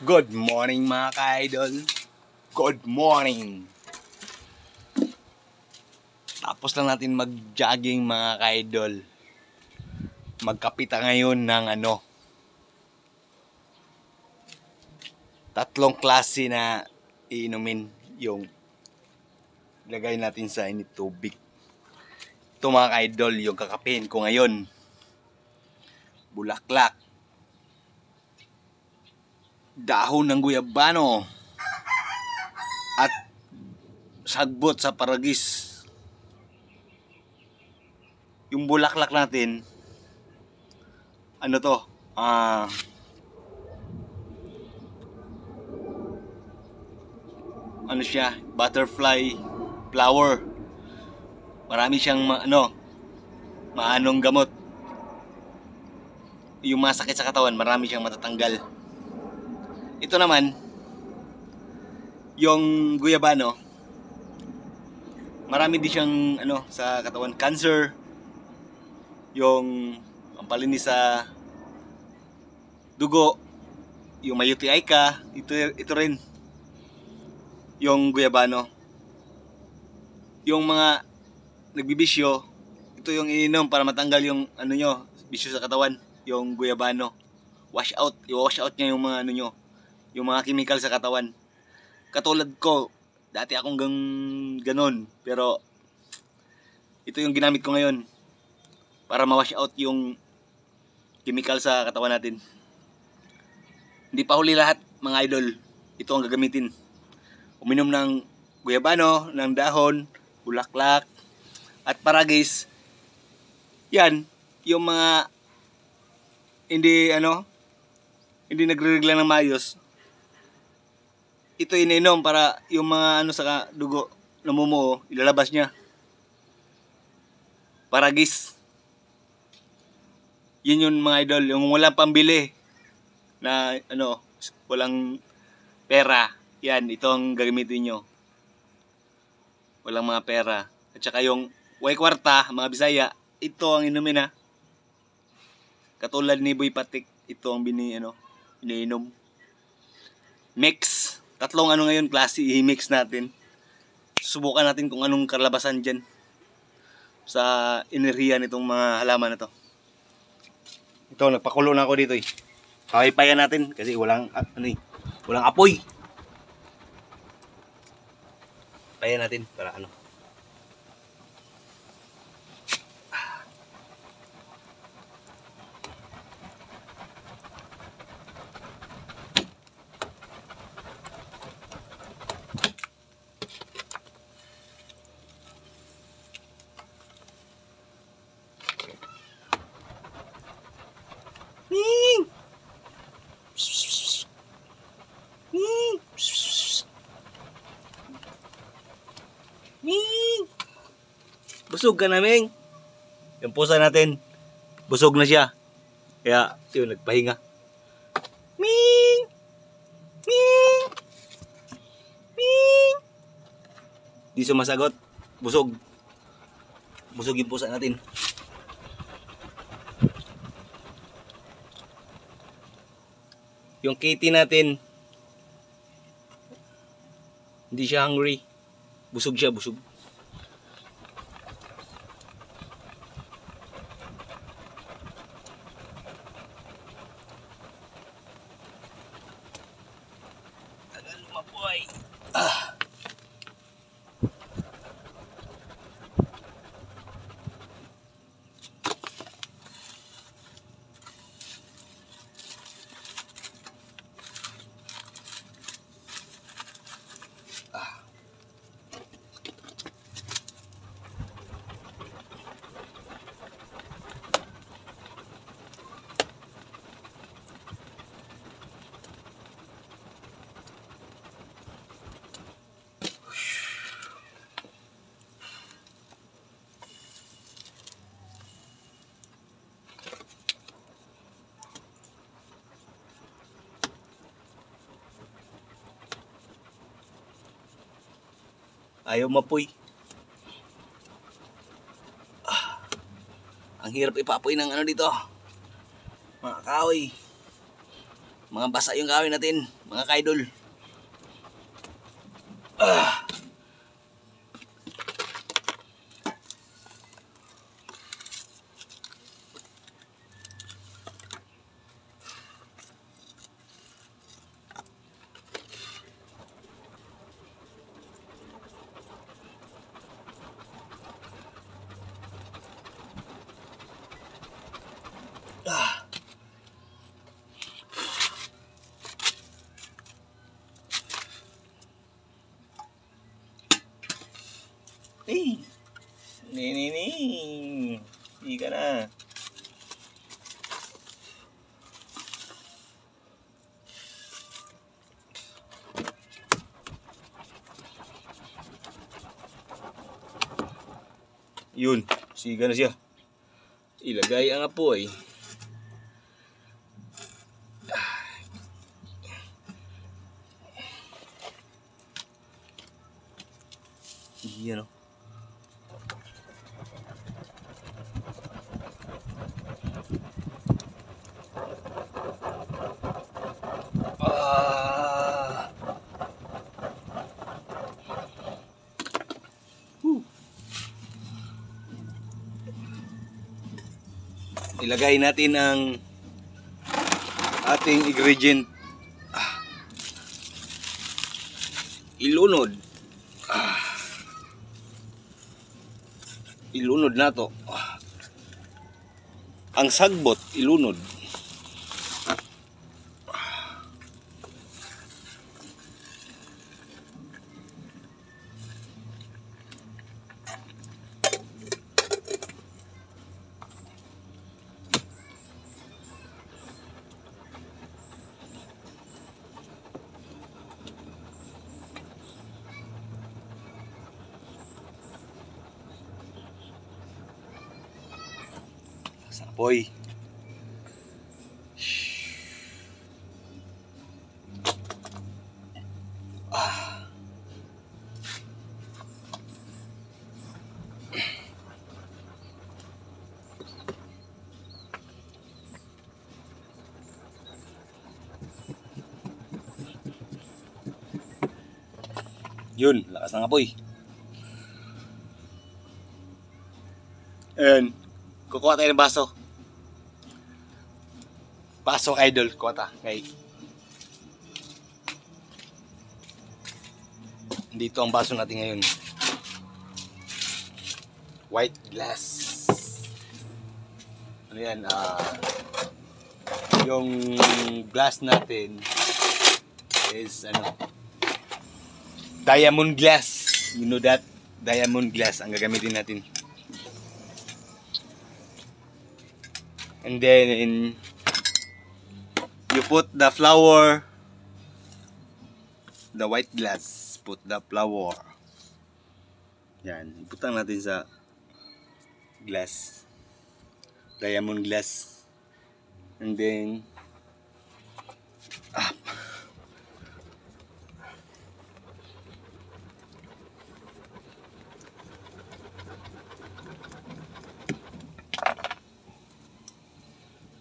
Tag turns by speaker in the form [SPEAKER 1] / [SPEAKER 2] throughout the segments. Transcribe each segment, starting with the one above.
[SPEAKER 1] Good morning mga ka-idol. Good morning. Tapos lang natin mag-jogging mga ka-idol. Magkapita ngayon ng tatlong klase na iinumin yung ilagay natin sa init tubig. Ito mga ka-idol, yung kakapihin ko ngayon. Bulaklak, dahon ng guyabano, at sagbot sa paragis. Yung bulaklak natin, siya, butterfly flower. Marami siyang maanong gamot. Yung masakit sa katawan, marami siyang matatanggal. Ito naman, yung guyabano, marami din siyang sa katawan, cancer, yung pampalinis sa dugo, yung may UTI ka, ito rin yung guyabano. Yung mga nagbibisyo, ito yung ininom para matanggal yung bisyo sa katawan, yung guyabano. I-wash out niya yung mga yung mga chemical sa katawan. Katulad ko, dati akong ganon, pero ito yung ginamit ko ngayon para ma-wash out yung chemical sa katawan natin. Hindi pa huli lahat mga idol. Ito ang gagamitin. Uminom ng guyabano, ng dahon, bulaklak, at paragis. Yan, yung mga hindi nagre-regla ng maayos. Ito ininom para yung mga sa dugo namumuo, ilalabas niya. Paragis. Yun yung mga idol, yung walang pambili na walang pera. Yan, ito ang gagamitin nyo. Walang mga pera. At saka yung way kwarta, mga Bisaya, ito ang inumin ha. Katulad ni Boy Patik, ito ang iniinom. Mix. Tatlong ngayon klase, i-mix natin. Subukan natin kung anong kalabasan dyan sa enerhiya nitong mga halaman na to. Ito, nagpakulo na ako dito eh. Pahipayan natin kasi walang apoy. Pahipayan natin para Busog ka namin. Yung pusa natin, busog na siya. Kaya, yun, nagpahinga. Ming! Ming! Ming! Di sumasagot. Busog. Busog yung pusa natin. Yung kitty natin, hindi siya hungry. Busog siya, busog. Tagal lumapoy. Ayaw mapoy. Ang hirap ipapoy ng dito. Mga kahoy. Mga basa yung gawin natin, mga kaidol. Hey! Ni. Hindi ka na. Yun, siga na siya. Ilagay ang apoy. Yan o. Ilagay natin ang ating ingredient. Ilunod. Ilunod na to. Ang sagbot, ilunod. Sa apoy. Yun, lakas ng apoy. And kukuha tayo ng baso. Baso, idol, kuha ta. Okay. Dito ang baso natin ngayon. White glass. Ano yan? Yung glass natin is diamond glass. You know that? Diamond glass ang gagamitin natin. And then you put the flour, the white glass, put the flour. Yan, iputang natin sa glass, diamond glass. And then up.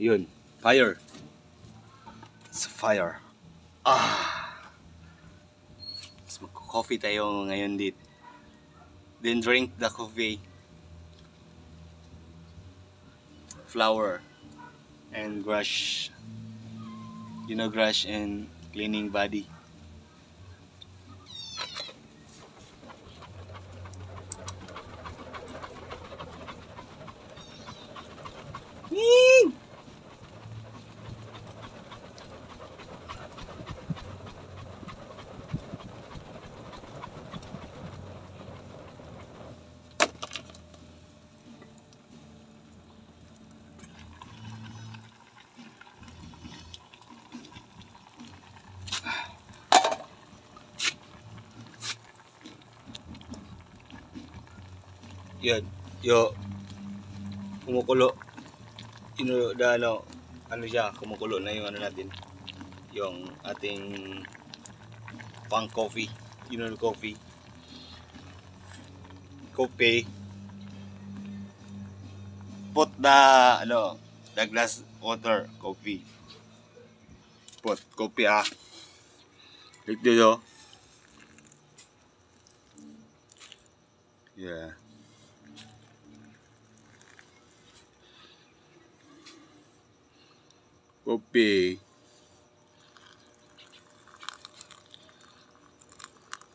[SPEAKER 1] Yun, fire. It's fire. Mas magko-coffee tayo ngayon dito. Then drink the coffee. Flour and brush. You know, brush and cleaning body. Yan, kumukulo. Ano siya, kumukulo na yung natin. Yung ating pang coffee. Coffee. Coffee. Put the glass water, coffee. Pot kopi ah. Like this oh. Yeah. Kopi.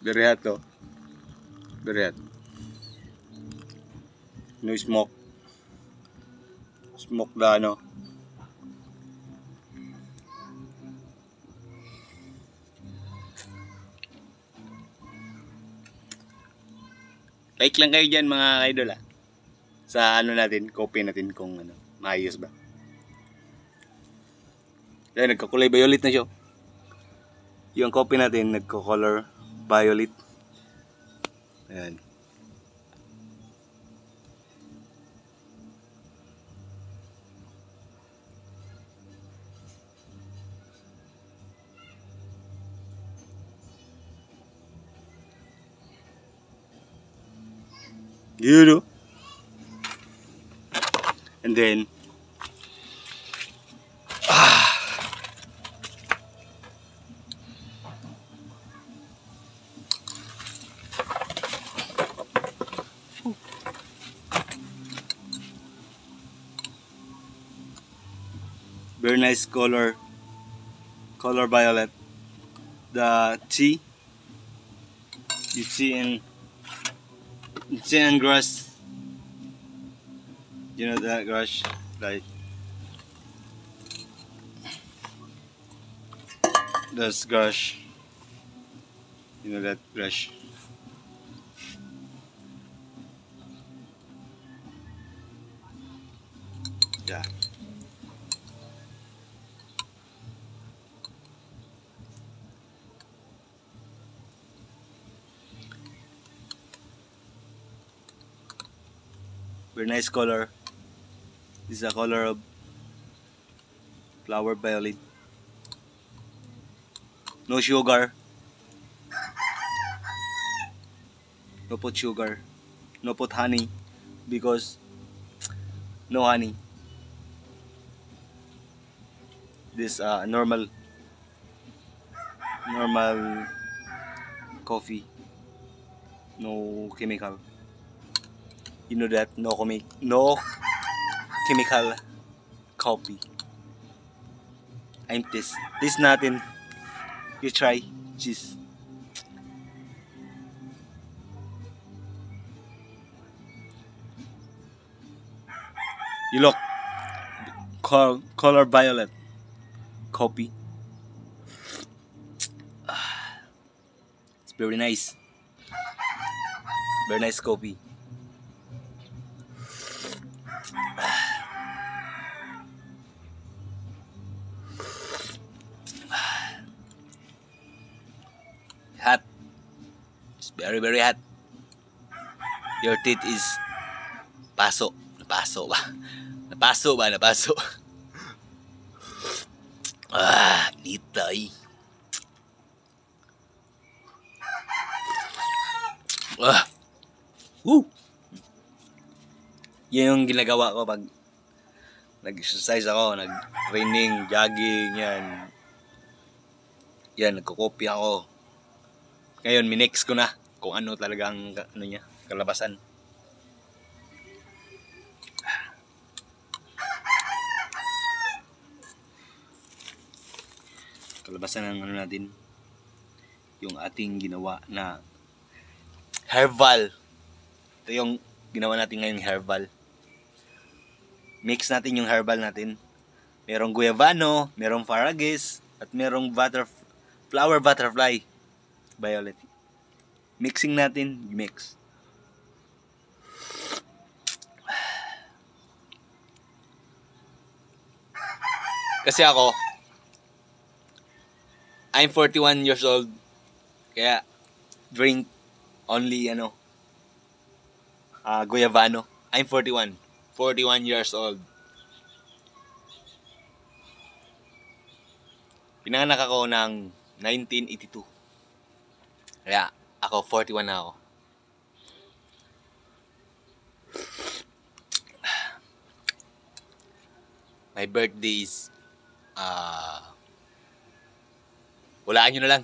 [SPEAKER 1] Very hot oh. Very hot. No smoke. Smoke the ano. Like lang kayo dyan mga idol ah. Sa ano natin, kopi natin kung ano, maayos ba. Kaya nagkakulay violet na siya. Yung kopi natin nagko-color violet. Ayan. You know. And then very nice color violet. The tea you see in grass, you know that grass, like that's grass, you know that grass. Yeah. Very nice color. This is a color of flower violet. No sugar. No put sugar. No put honey because no honey. This normal coffee. No chemical. You know that no chemical coffee. I'm this natin. You try cheese. You look color violet coffee. It's very nice. Very nice coffee. Hot. It's very hot. Your teeth is paso. Napaso ba? Napaso ba? Napaso. Nitay. Woo! Yan yung ginagawa ko pag nag-exercise ako, nag-training, jogging, yan. Yan, nagko-copy ako. Ngayon, minix ko na kung ano talaga ang ano niya, kalabasan. Kalabasan ng ano natin, yung ating ginawa na herbal. Ito yung ginawa natin ngayon, herbal. Mix natin yung herbal natin. Merong guayabano, merong faragis, at merong flower butterfly violet. Mixing natin, mix. Kasi ako, I'm 41 years old. Kaya drink only guayabano. I'm 41 years old. Pinanganak ako ng 1982. Kaya ako 41 na ako. My birthday is Hulaan nyo na lang.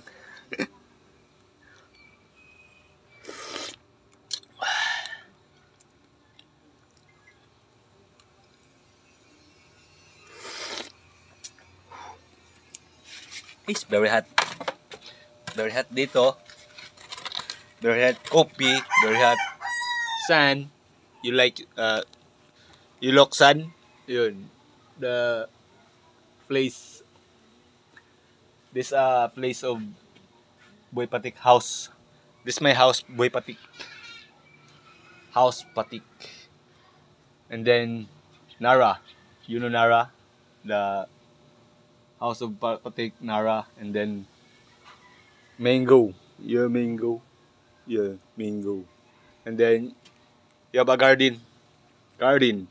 [SPEAKER 1] It's very hot. Very hot dito. Very hot coffee. Very hot sun. You like, you look sun? Yun. The place. This place of Boy Patik house. This is my house, Boy Patik. House Patik. And then, Nara. You know Nara? The house of Patik, Nara. And then, mango. Yeah, mango. Yeah, mango. And then, you have a garden. Garden.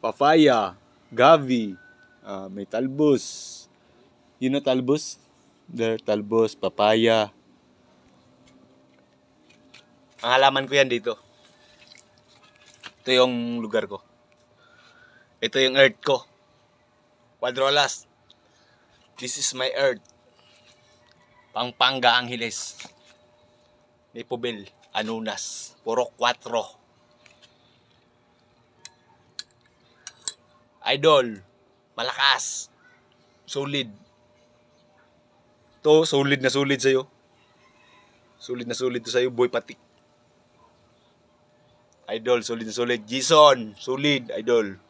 [SPEAKER 1] Papaya. Gavi. May talbos. You know talbos? There, talbos, papaya. Ang halaman ko yan dito. Ito yung lugar ko. Ito yung earth ko. Quadrolas. This is my earth. Pampanga, Angeles. Nipobel, Anunas. Puro 4. Idol. Malakas. Solid. Ito, solid na solid sa'yo. Solid na solid to sa'yo, Boy Patik. Idol, solid na solid. Jason, solid, idol.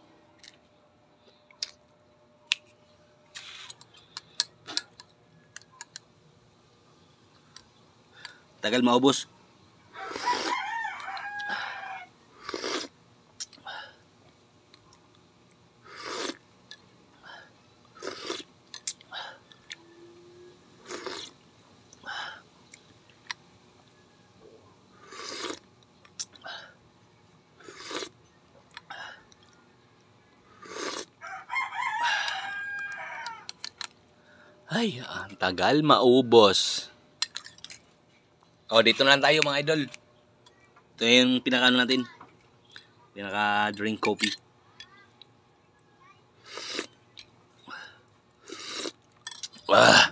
[SPEAKER 1] Tagal maubos. Ay, ang tagal maubos. O, dito na lang tayo mga idol. Ito yung pinaka-ano natin. Pinaka-drink coffee. Ah.